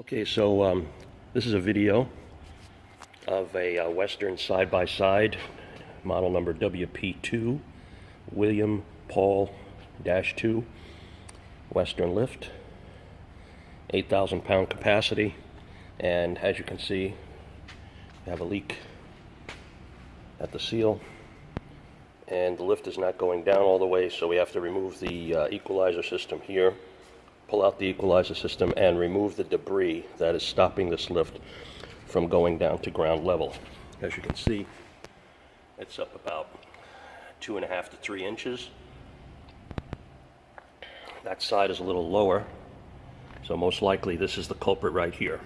Okay, so this is a video of a Western side-by-side, model number WP2, William Paul -2, Western lift, 8,000 pound capacity, and as you can see, we have a leak at the seal, and the lift is not going down all the way, so we have to remove the equalizer system here, pull out the equalizer system, and remove the debris that is stopping this lift from going down to ground level. As you can see, it's up about 2.5 to 3 inches. That side is a little lower, so most likely this is the culprit right here.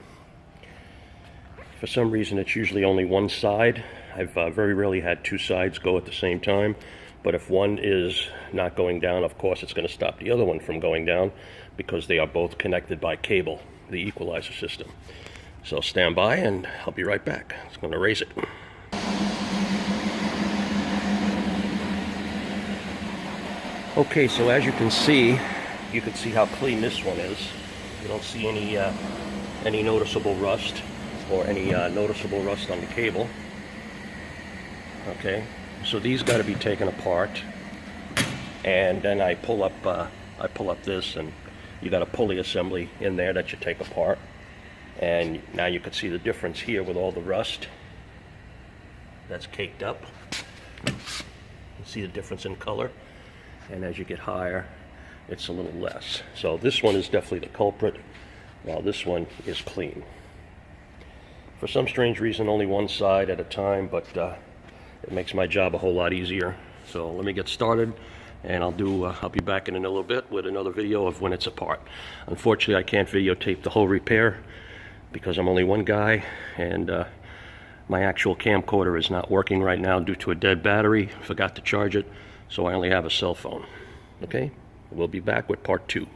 For some reason, it's usually only one side. I've very rarely had two sides go at the same time, but if one is not going down, of course it's going to stop the other one from going down because they are both connected by cable, the equalizer system. So stand by and I'll be right back. It's going to raise it. Okay, so as you can see how clean this one is. You don't see any noticeable rust or any noticeable rust on the cable. Okay, so these got to be taken apart, and then I pull up this, and you got a pulley assembly in there that you take apart, and now you can see the difference here with all the rust that's caked up. You see the difference in color, and as you get higher, it's a little less. So this one is definitely the culprit, while this one is clean. For some strange reason, only one side at a time, but it makes my job a whole lot easier. So let me get started, and I'll be back in a little bit with another video of when it's apart. Unfortunately, I can't videotape the whole repair because I'm only one guy, and my actual camcorder is not working right now due to a dead battery. Forgot to charge it, so I only have a cell phone. Okay, we'll be back with part 2.